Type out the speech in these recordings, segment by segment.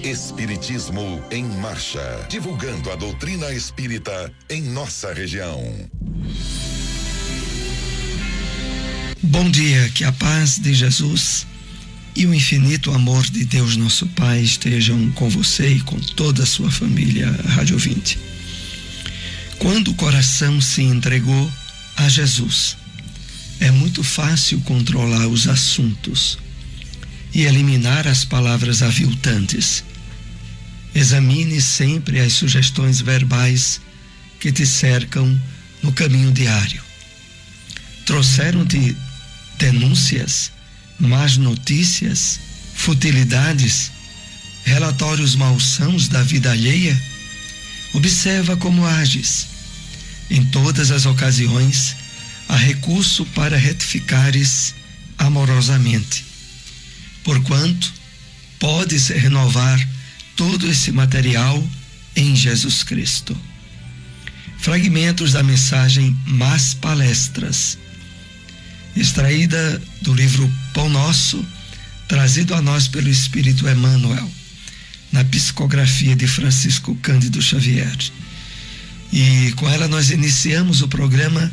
Espiritismo em Marcha, divulgando a doutrina espírita em nossa região. Bom dia, que a paz de Jesus e o infinito amor de Deus nosso Pai estejam com você e com toda a sua família rádio ouvinte. Quando o coração se entregou a Jesus, é muito fácil controlar os assuntos e eliminar as palavras aviltantes. Examine sempre as sugestões verbais que te cercam no caminho diário. Trouxeram-te denúncias, más notícias, futilidades, relatórios malsãos da vida alheia? Observa como ages. Em todas as ocasiões, há recurso para retificares amorosamente, porquanto podes renovar todo esse material em Jesus Cristo. Fragmentos da mensagem Más Palestras, extraída do livro Pão Nosso, trazido a nós pelo Espírito Emmanuel, na psicografia de Francisco Cândido Xavier. E com ela nós iniciamos o programa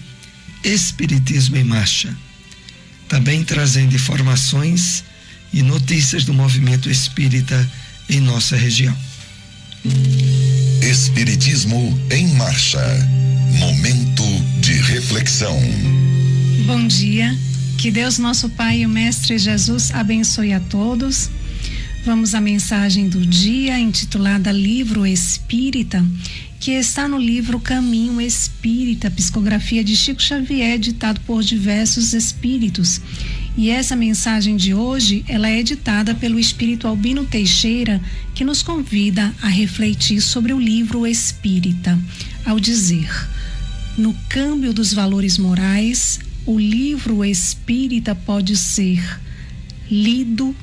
Espiritismo em Marcha, também trazendo informações e notícias do movimento espírita em nossa região. Espiritismo em Marcha, momento de reflexão. Bom dia, que Deus nosso Pai e o Mestre Jesus abençoe a todos. Vamos à mensagem do dia, intitulada Livro Espírita, que está no livro Caminho Espírita, psicografia de Chico Xavier, ditado por diversos espíritos. E essa mensagem de hoje, ela é editada pelo espírito Albino Teixeira, que nos convida a refletir sobre o livro Espírita, ao dizer: no câmbio dos valores morais, o livro Espírita pode ser lido,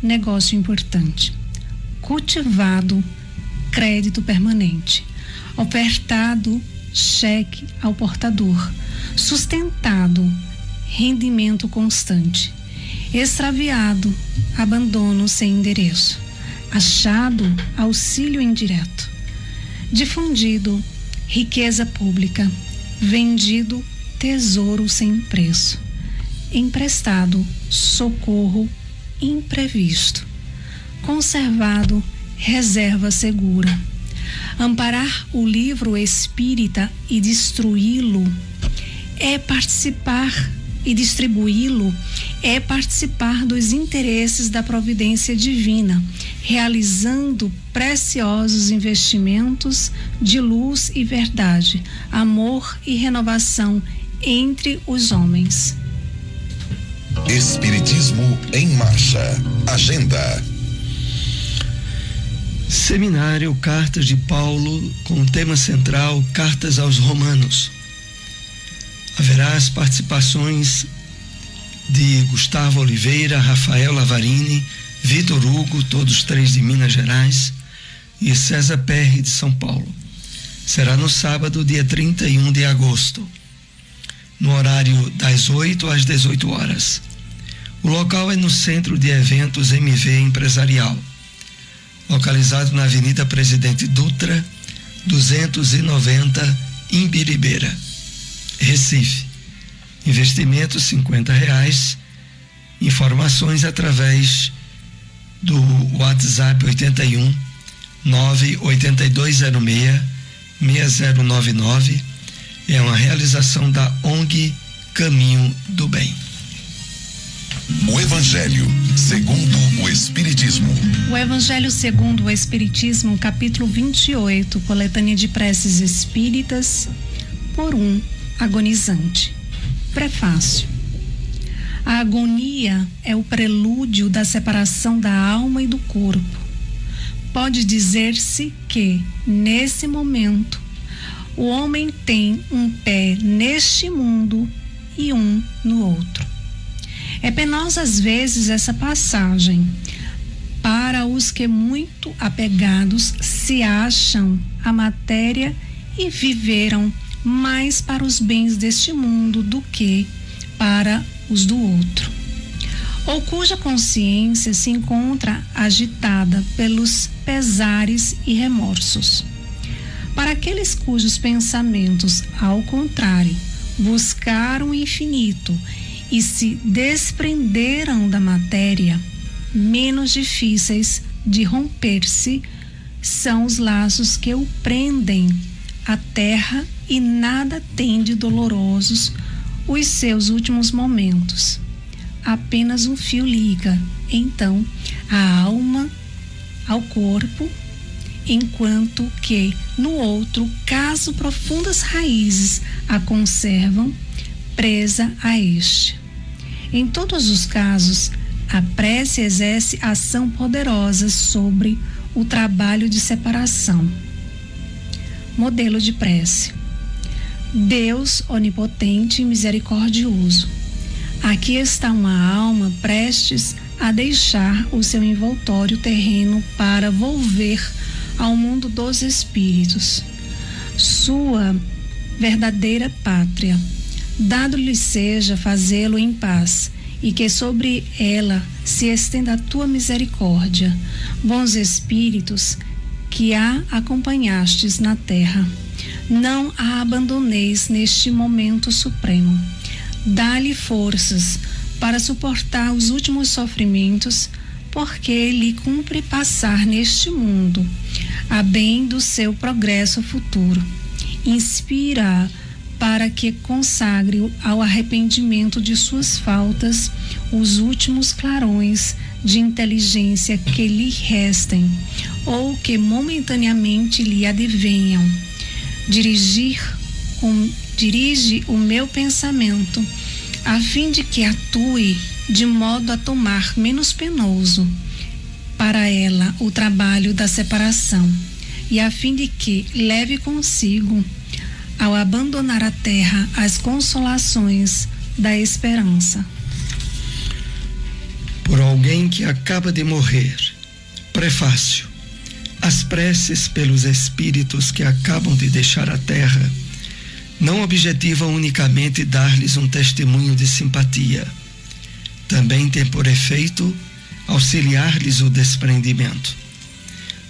negócio importante; cultivado, crédito permanente; ofertado, cheque ao portador; sustentado, rendimento constante; extraviado, abandono sem endereço; achado, auxílio indireto; difundido, riqueza pública; vendido, tesouro sem preço; emprestado, socorro imprevisto; conservado, reserva segura. Amparar o livro espírita e destruí-lo é participar, e distribuí-lo é participar dos interesses da providência divina, realizando preciosos investimentos de luz e verdade, amor e renovação entre os homens. Espiritismo em Marcha, agenda. Seminário Cartas de Paulo, com o tema central Cartas aos Romanos. Haverá as participações de Gustavo Oliveira, Rafael Lavarini, Vitor Hugo, todos três de Minas Gerais, e César Perry de São Paulo. Será no sábado, dia 31 de agosto, no horário das 8 às 18 horas. O local é no Centro de Eventos MV Empresarial, localizado na Avenida Presidente Dutra, 290, Imbiribeira, Recife. Investimento R$50. Informações através do WhatsApp 81 98206 6099. É uma realização da ONG Caminho do Bem. O Evangelho segundo o Espiritismo. O Evangelho segundo o Espiritismo, capítulo 28, coletânea de preces espíritas, por um agonizante. Prefácio. A agonia é o prelúdio da separação da alma e do corpo. Pode dizer-se que, nesse momento, o homem tem um pé neste mundo e um no outro. É penosa às vezes essa passagem para os que muito apegados se acham à matéria e viveram mais para os bens deste mundo do que para os do outro. ou cuja consciência se encontra agitada pelos pesares e remorsos. Para aqueles cujos pensamentos, ao contrário, buscaram o infinito e se desprenderam da matéria, menos difíceis de romper-se são os laços que o prendem à terra e nada tem de dolorosos os seus últimos momentos. Apenas um fio liga, então, a alma ao corpo, enquanto que, no outro caso, profundas raízes a conservam presa a este. Em todos os casos, a prece exerce ação poderosa sobre o trabalho de separação. Modelo de prece. Deus onipotente e misericordioso, aqui está uma alma prestes a deixar o seu envoltório terreno para volver ao mundo dos espíritos, sua verdadeira pátria. Dado-lhe seja fazê-lo em paz, e que sobre ela se estenda a tua misericórdia. Bons espíritos, que a acompanhastes na terra, não a abandoneis neste momento supremo. Dá-lhe forças para suportar os últimos sofrimentos, porque lhe cumpre passar neste mundo, a bem do seu progresso futuro. Inspira para que consagre ao arrependimento de suas faltas os últimos clarões de inteligência que lhe restem ou que momentaneamente lhe advenham. Dirige o meu pensamento a fim de que atue de modo a tomar menos penoso para ela o trabalho da separação, e a fim de que leve consigo, ao abandonar a terra, as consolações da esperança. Por alguém que acaba de morrer. Prefácio. As preces pelos espíritos que acabam de deixar a terra não objetivam unicamente dar-lhes um testemunho de simpatia. Também tem por efeito auxiliar-lhes o desprendimento.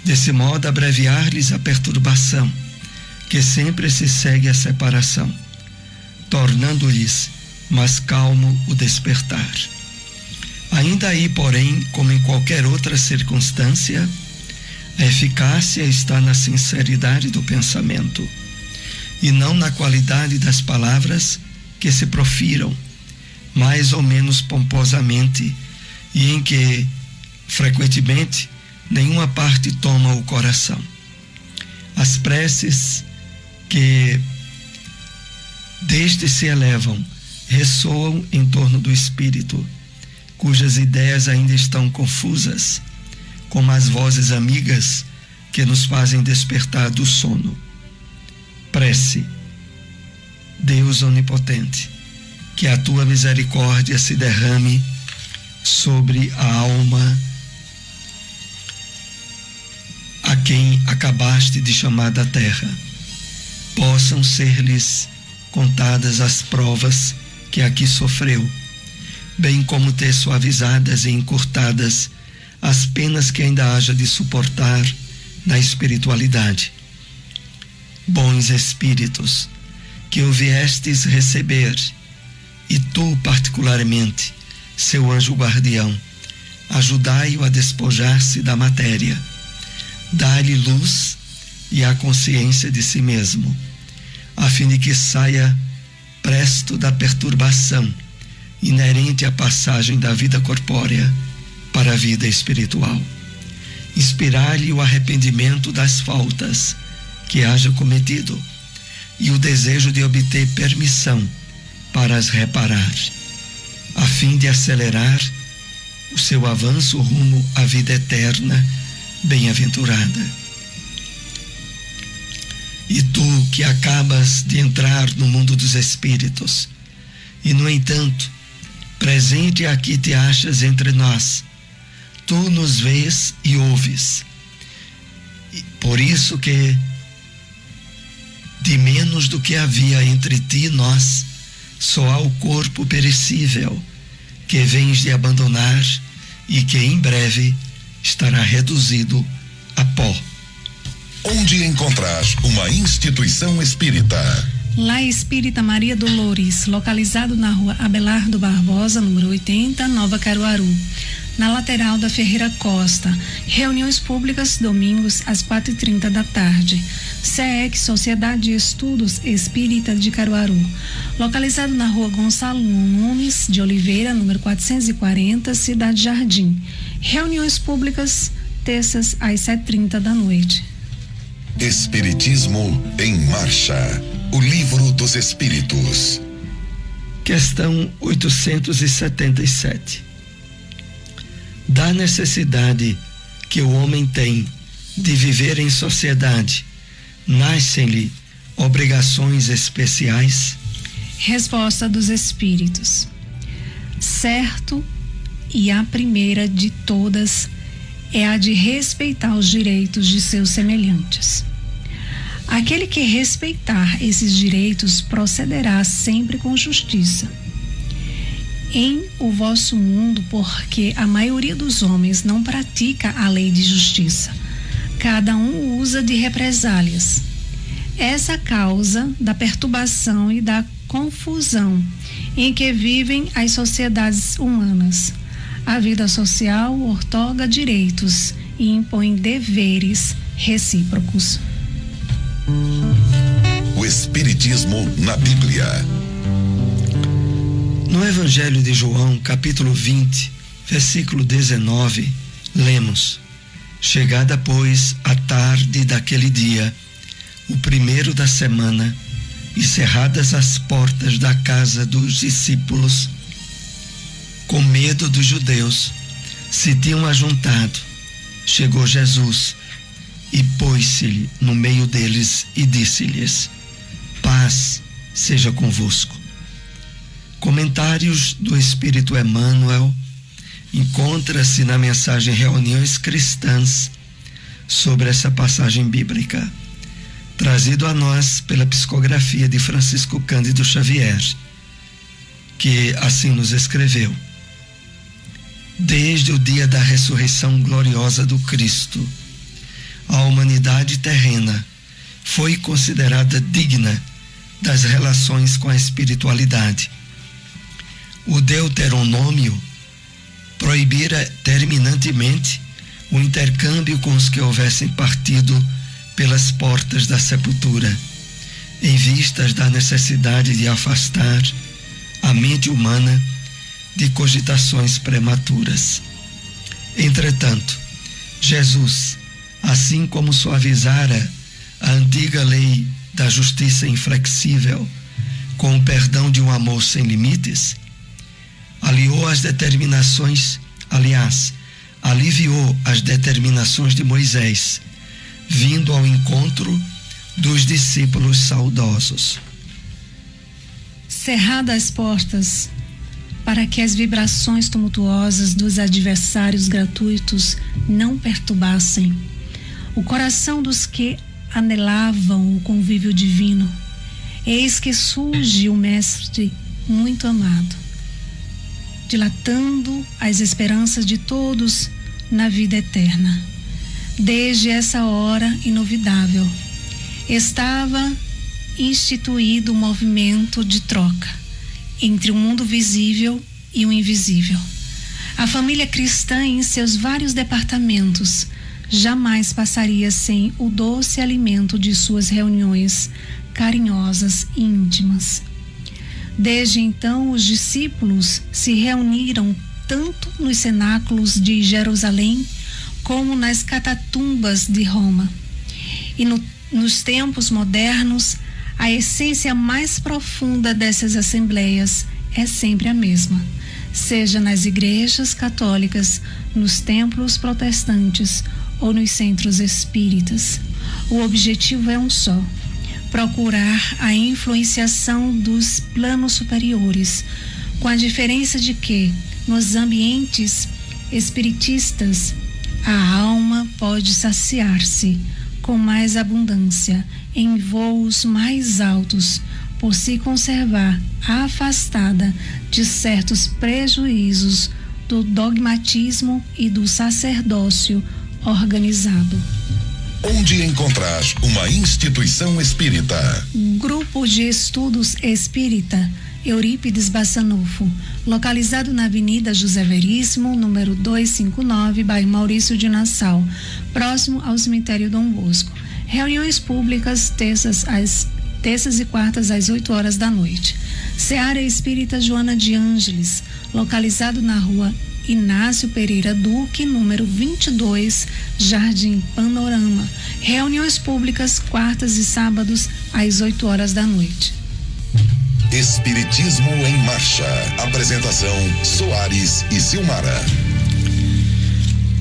Desse modo, abreviar-lhes a perturbação, que sempre se segue à separação, tornando-lhes mais calmo o despertar. Ainda aí, porém, como em qualquer outra circunstância, a eficácia está na sinceridade do pensamento e não na qualidade das palavras que se profiram, mais ou menos pomposamente, e em que, frequentemente, nenhuma parte toma o coração. As preces que deste se elevam ressoam em torno do espírito, cujas ideias ainda estão confusas, como as vozes amigas que nos fazem despertar do sono. Prece. Deus onipotente, que a tua misericórdia se derrame sobre a alma a quem acabaste de chamar da terra. Possam ser-lhes contadas as provas que aqui sofreu, bem como ter suavizadas e encurtadas as penas que ainda haja de suportar na espiritualidade. Bons espíritos, que o viestes receber, e tu particularmente, seu anjo guardião, ajudai-o a despojar-se da matéria, dai-lhe luz e a consciência de si mesmo, a fim de que saia presto da perturbação inerente à passagem da vida corpórea para a vida espiritual. Inspirar-lhe o arrependimento das faltas que haja cometido e o desejo de obter permissão para as reparar, a fim de acelerar o seu avanço rumo à vida eterna bem-aventurada. E tu, que acabas de entrar no mundo dos espíritos, e no entanto, presente aqui te achas entre nós, tu nos vês e ouves. Por isso que, de menos do que havia entre ti e nós, só há o corpo perecível, que vens de abandonar e que em breve estará reduzido a pó. Onde encontrar uma instituição espírita? Lá Espírita Maria Dolores, localizado na rua Abelardo Barbosa, número 80, Nova Caruaru, na lateral da Ferreira Costa. Reuniões públicas domingos às 4h30 da tarde. SEEC, Sociedade de Estudos Espírita de Caruaru, localizado na rua Gonçalo Nunes de Oliveira, número 440, Cidade Jardim. Reuniões públicas terças às 7h30 da noite. Espiritismo em Marcha. O Livro dos Espíritos. Questão 877. Da necessidade que o homem tem de viver em sociedade, nascem-lhe obrigações especiais? Resposta dos Espíritos. Certo, e a primeira de todas é a de respeitar os direitos de seus semelhantes. Aquele que respeitar esses direitos procederá sempre com justiça. Em o vosso mundo, porque a maioria dos homens não pratica a lei de justiça, cada um usa de represálias. Essa causa da perturbação e da confusão em que vivem as sociedades humanas. A vida social outorga direitos e impõe deveres recíprocos. O Espiritismo na Bíblia. No Evangelho de João, capítulo 20, versículo 19, lemos: Chegada, pois, a tarde daquele dia, o primeiro da semana, e cerradas as portas da casa dos discípulos, com medo dos judeus, se tinham ajuntado, chegou Jesus e pôs-se no meio deles e disse-lhes: Paz seja convosco. Comentários do Espírito Emmanuel encontra-se na mensagem Reuniões Cristãs sobre essa passagem bíblica, trazido a nós pela psicografia de Francisco Cândido Xavier, que assim nos escreveu: Desde o dia da ressurreição gloriosa do Cristo, a humanidade terrena foi considerada digna das relações com a espiritualidade. O Deuteronômio proibira terminantemente o intercâmbio com os que houvessem partido pelas portas da sepultura, em vistas da necessidade de afastar a mente humana de cogitações prematuras. Entretanto, Jesus, assim como suavizara a antiga lei da justiça inflexível com o perdão de um amor sem limites, aliviou as determinações de Moisés, vindo ao encontro dos discípulos saudosos. Cerradas as portas, para que as vibrações tumultuosas dos adversários gratuitos não perturbassem o coração dos que anelavam o convívio divino, eis que surge o Mestre muito amado, dilatando as esperanças de todos na vida eterna. Desde essa hora inovidável, estava instituído um movimento de troca entre o mundo visível e o invisível. A família cristã, em seus vários departamentos, jamais passaria sem o doce alimento de suas reuniões carinhosas e íntimas. Desde então, os discípulos se reuniram tanto nos cenáculos de Jerusalém como nas catatumbas de Roma. E nos tempos modernos, a essência mais profunda dessas assembleias é sempre a mesma, seja nas igrejas católicas, nos templos protestantes ou nos centros espíritas. O objetivo é um só: procurar a influenciação dos planos superiores, com a diferença de que, nos ambientes espiritistas, a alma pode saciar-se com mais abundância em voos mais altos, por se conservar afastada de certos prejuízos do dogmatismo e do sacerdócio organizado. Onde encontrar uma instituição espírita? Grupo de Estudos Espírita Eurípides Bassanufo, localizado na Avenida José Veríssimo, número 259, bairro Maurício de Nassau, próximo ao cemitério Dom Bosco. Reuniões públicas terças e quartas às 8 horas da noite. Seara Espírita Joana de Ângeles, localizado na rua Inácio Pereira Duque, número 22, Jardim Panorama. Reuniões públicas quartas e sábados às 8 horas da noite. Espiritismo em Marcha. Apresentação Soares e Silmara.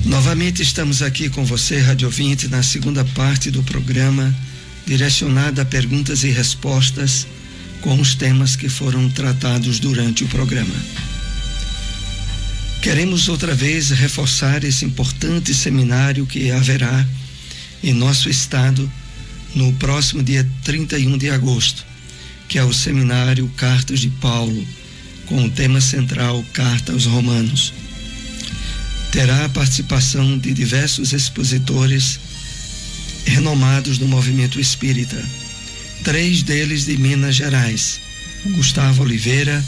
Novamente estamos aqui com você, rádio ouvinte, na segunda parte do programa, direcionada a perguntas e respostas com os temas que foram tratados durante o programa. Queremos outra vez reforçar esse importante seminário que haverá em nosso estado no próximo dia 31 de agosto, que é o seminário Cartas de Paulo, com o tema central Carta aos Romanos. Terá a participação de diversos expositores renomados do movimento espírita, 3 deles de Minas Gerais: Gustavo Oliveira,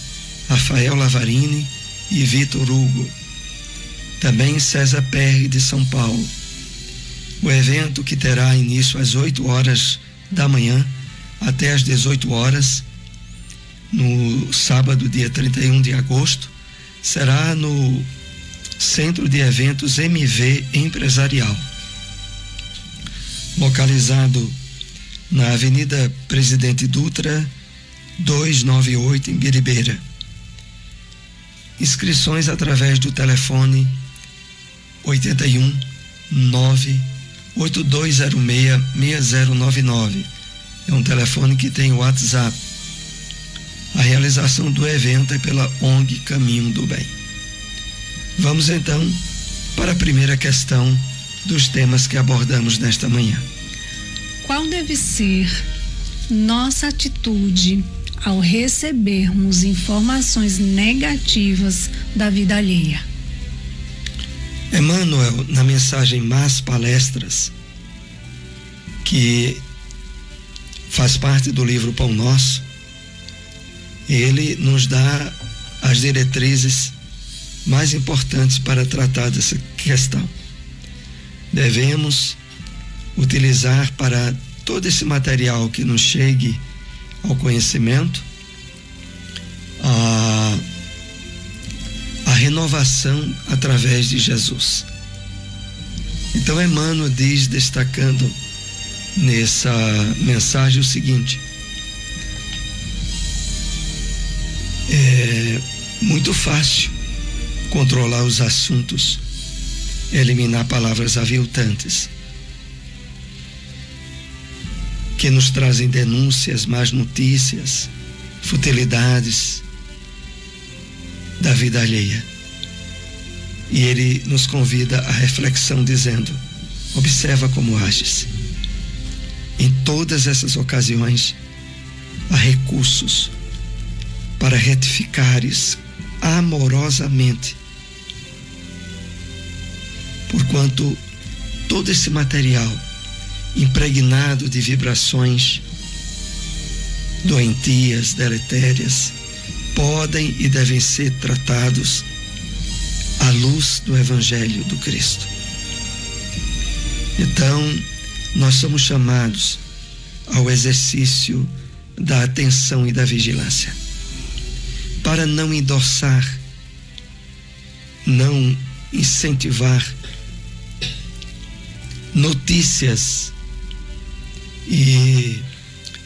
Rafael Lavarini e Vitor Hugo. Também César Perry, de São Paulo. O evento, que terá início às 8 horas da manhã até às 18 horas, no sábado, dia 31 de agosto, será no Centro de Eventos MV Empresarial, localizado na Avenida Presidente Dutra, 298, em Biribeira. Inscrições através do telefone 81 98206 6099. É um telefone que tem o WhatsApp. A realização do evento é pela ONG Caminho do Bem. Vamos então para a primeira questão dos temas que abordamos nesta manhã. Qual deve ser nossa atitude ao recebermos informações negativas da vida alheia? Emmanuel, na mensagem Más Palestras, que faz parte do livro Pão Nosso, ele nos dá as diretrizes mais importantes para tratar dessa questão. Devemos utilizar para todo esse material que nos chegue ao conhecimento a renovação através de Jesus. Então Emmanuel diz, destacando nessa mensagem o seguinte: é muito fácil controlar os assuntos, eliminar palavras aviltantes que nos trazem denúncias, más notícias, futilidades da vida alheia. E ele nos convida à reflexão, dizendo: observa como ages. Em todas essas ocasiões há recursos para retificares amorosamente, porquanto todo esse material impregnado de vibrações doentias, deletérias, podem e devem ser tratados à luz do Evangelho do Cristo. Então, nós somos chamados ao exercício da atenção e da vigilância, para não endossar, não incentivar notícias e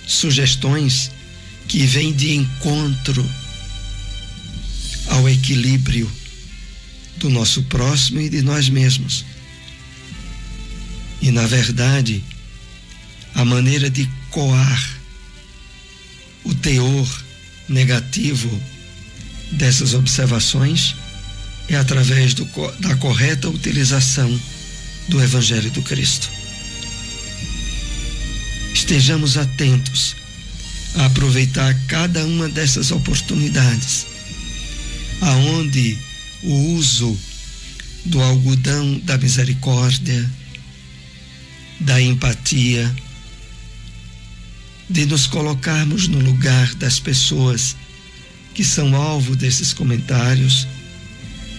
sugestões que vêm de encontro ao equilíbrio do nosso próximo e de nós mesmos. E, na verdade, a maneira de coar o teor negativo dessas observações é através da correta utilização do Evangelho do Cristo. Estejamos atentos a aproveitar cada uma dessas oportunidades, aonde o uso do algodão da misericórdia, da empatia, de nos colocarmos no lugar das pessoas que são alvo desses comentários,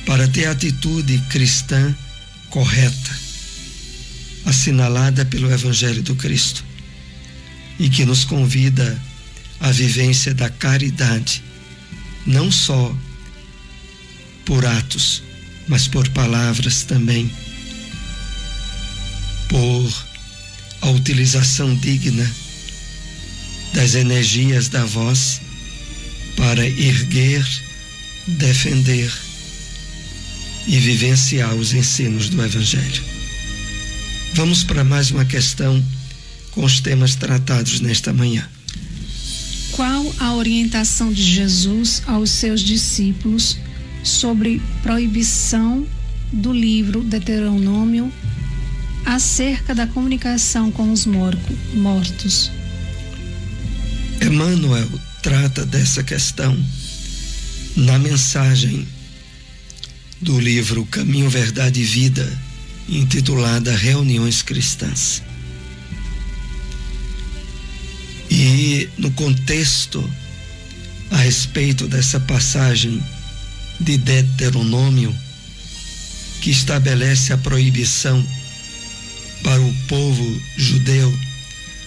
para ter a atitude cristã correta, assinalada pelo Evangelho do Cristo, e que nos convida à vivência da caridade, não só por atos, mas por palavras também, por a utilização digna das energias da voz para erguer, defender e vivenciar os ensinos do Evangelho. Vamos para mais uma questão com os temas tratados nesta manhã. Qual a orientação de Jesus aos seus discípulos sobre proibição do livro Deuteronômio acerca da comunicação com os mortos? Emmanuel trata dessa questão na mensagem do livro Caminho, Verdade e Vida, intitulada Reuniões Cristãs. E no contexto a respeito dessa passagem de Deuteronômio, que estabelece a proibição para o povo judeu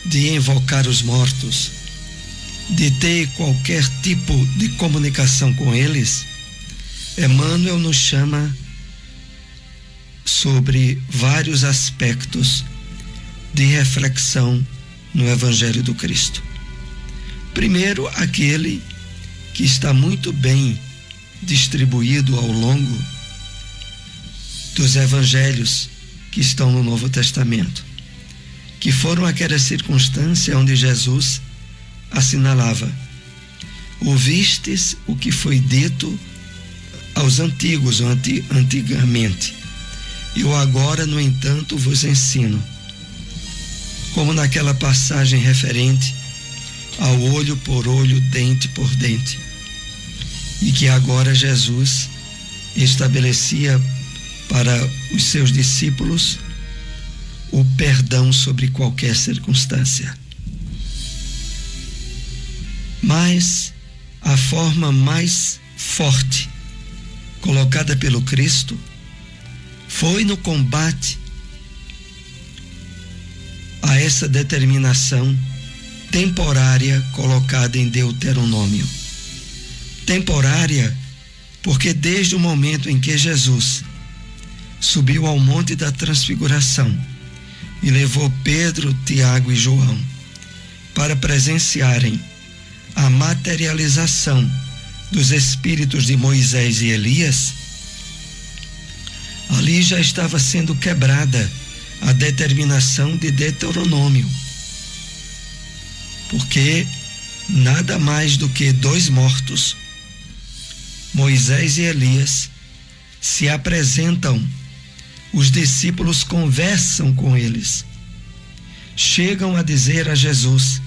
de invocar os mortos, de ter qualquer tipo de comunicação com eles, Emmanuel nos chama sobre vários aspectos de reflexão no Evangelho do Cristo. Primeiro, aquele que está muito bem distribuído ao longo dos evangelhos que estão no Novo Testamento, que foram aquelas circunstâncias onde Jesus assinalava: ouvistes o que foi dito aos antigos, antigamente, eu agora, no entanto, vos ensino. Como naquela passagem referente ao olho por olho, dente por dente, e que agora Jesus estabelecia para os seus discípulos o perdão sobre qualquer circunstância. Mas a forma mais forte colocada pelo Cristo foi no combate a essa determinação temporária colocada em Deuteronômio. Temporária porque desde o momento em que Jesus subiu ao Monte da Transfiguração e levou Pedro, Tiago e João para presenciarem a materialização dos espíritos de Moisés e Elias, ali já estava sendo quebrada a determinação de Deuteronômio, porque nada mais do que dois mortos, Moisés e Elias, se apresentam, os discípulos conversam com eles, chegam a dizer a Jesus: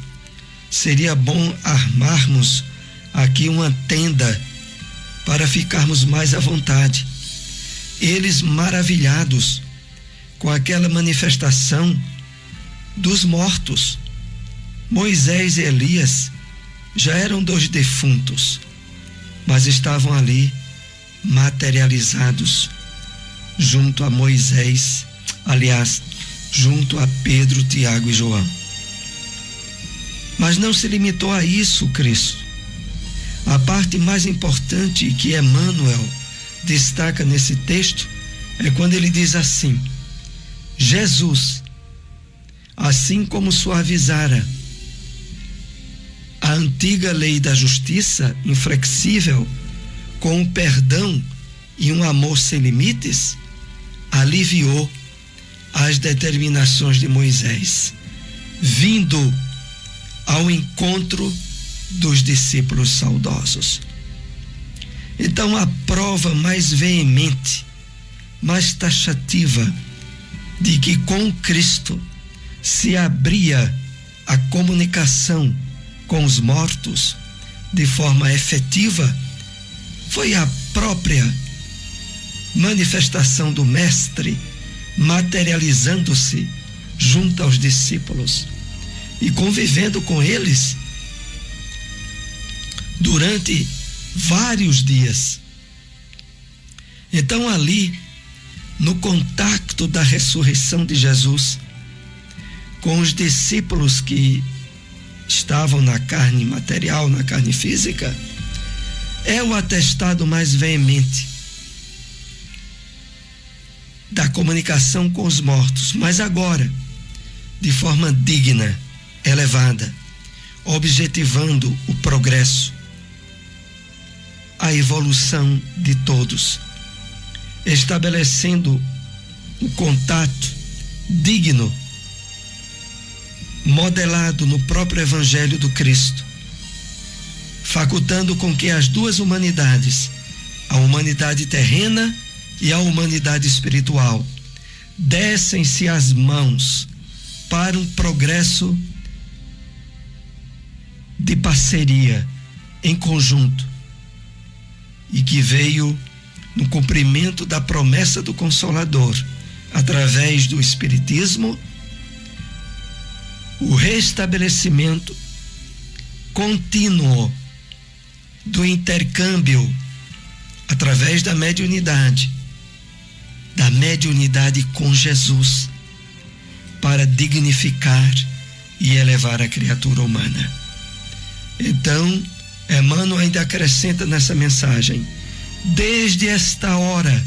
seria bom armarmos aqui uma tenda para ficarmos mais à vontade. Eles, maravilhados com aquela manifestação dos mortos, Moisés e Elias já eram dois defuntos, mas estavam ali materializados junto a Moisés, aliás, junto a Pedro, Tiago e João. Mas não se limitou a isso, Cristo. A parte mais importante que Emmanuel destaca nesse texto é quando ele diz assim: Jesus, assim como suavizara a antiga lei da justiça inflexível com o perdão e um amor sem limites, aliviou as determinações de Moisés, vindo ao encontro dos discípulos saudosos. Então, a prova mais veemente, mais taxativa de que com Cristo se abria a comunicação com os mortos de forma efetiva foi a própria manifestação do Mestre materializando-se junto aos discípulos e convivendo com eles durante vários dias. Então, ali, no contato da ressurreição de Jesus com os discípulos que estavam na carne material, na carne física, é o atestado mais veemente da comunicação com os mortos, mas agora, de forma digna, elevada, objetivando o progresso, a evolução de todos, estabelecendo o contato digno, modelado no próprio Evangelho do Cristo, facultando com que as duas humanidades, a humanidade terrena e a humanidade espiritual, dessem-se as mãos para um progresso de parceria em conjunto, e que veio no cumprimento da promessa do Consolador, através do Espiritismo, o restabelecimento contínuo do intercâmbio através da mediunidade com Jesus, para dignificar e elevar a criatura humana. Então, Emmanuel ainda acrescenta nessa mensagem: desde esta hora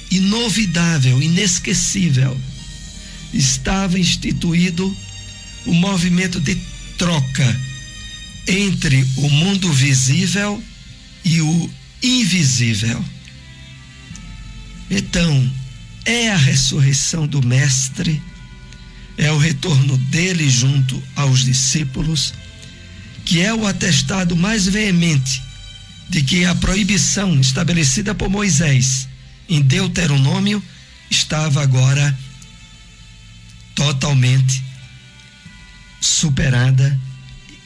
inovidável, inesquecível, estava instituído o movimento de troca entre o mundo visível e o invisível. Então, é a ressurreição do Mestre, é o retorno dele junto aos discípulos, que é o atestado mais veemente de que a proibição estabelecida por Moisés em Deuteronômio estava agora totalmente superada,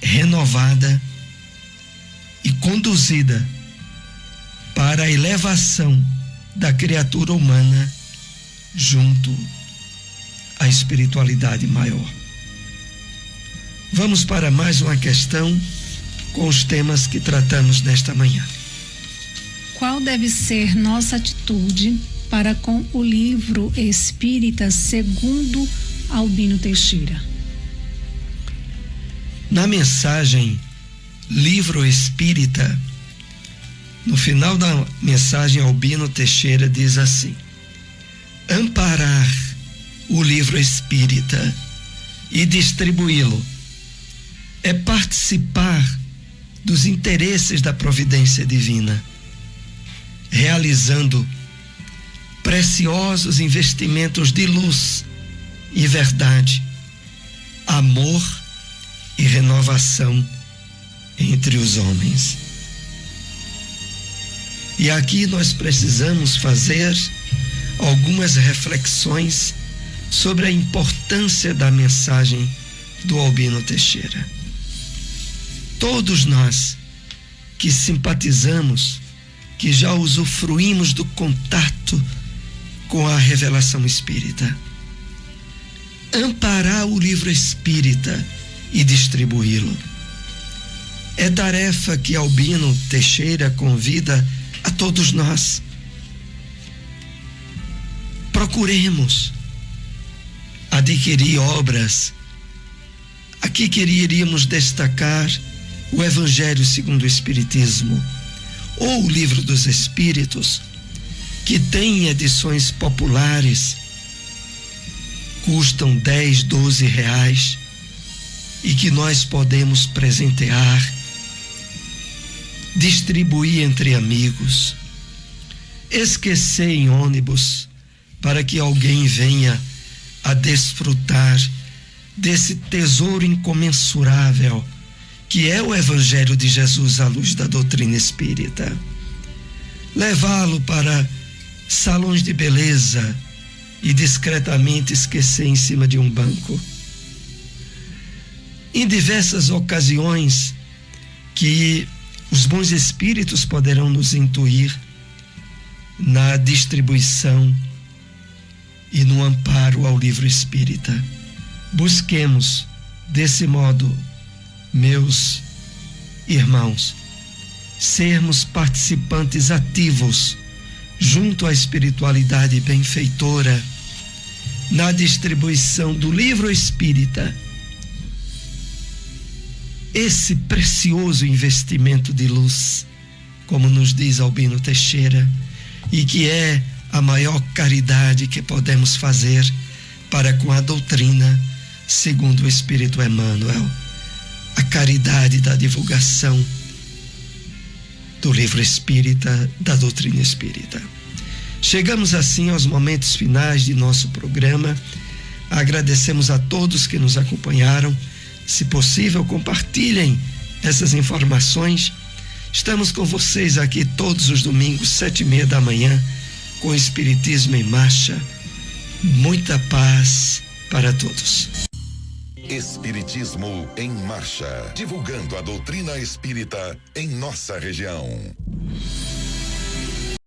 renovada e conduzida para a elevação da criatura humana junto à espiritualidade maior. Vamos para mais uma questão com os temas que tratamos nesta manhã. Qual deve ser nossa atitude para com o livro espírita segundo Albino Teixeira? Na mensagem Livro Espírita, no final da mensagem, Albino Teixeira diz assim: amparar o livro espírita e distribuí-lo é participar dos interesses da providência divina, realizando preciosos investimentos de luz e verdade, amor e renovação entre os homens. E aqui nós precisamos fazer algumas reflexões sobre a importância da mensagem do Albino Teixeira. Todos nós que simpatizamos, que já usufruímos do contato com a revelação espírita, amparar o livro espírita e distribuí-lo é tarefa que Albino Teixeira convida a todos nós. Procuremos adquirir obras. Aqui queríamos destacar o Evangelho segundo o Espiritismo, ou o Livro dos Espíritos, que tem edições populares, custam 10, 12 reais, e que nós podemos presentear, distribuir entre amigos, esquecer em ônibus, para que alguém venha a desfrutar desse tesouro incomensurável que é o Evangelho de Jesus à luz da doutrina espírita. Levá-lo para salões de beleza e discretamente esquecer em cima de um banco. em diversas ocasiões que os bons espíritos poderão nos intuir na distribuição e no amparo ao livro espírita. Busquemos, desse modo, meus irmãos, sermos participantes ativos junto à espiritualidade benfeitora na distribuição do livro espírita, esse precioso investimento de luz, como nos diz Albino Teixeira, e que é a maior caridade que podemos fazer para com a doutrina segundo o Espírito Emmanuel, a caridade da divulgação do livro espírita, da doutrina espírita. Chegamos assim aos momentos finais de nosso programa. Agradecemos a todos que nos acompanharam. Se possível, compartilhem essas informações. Estamos com vocês aqui todos os domingos, 7:30 da manhã, com o Espiritismo em Marcha. Muita paz para todos. Espiritismo em Marcha, divulgando a doutrina espírita em nossa região.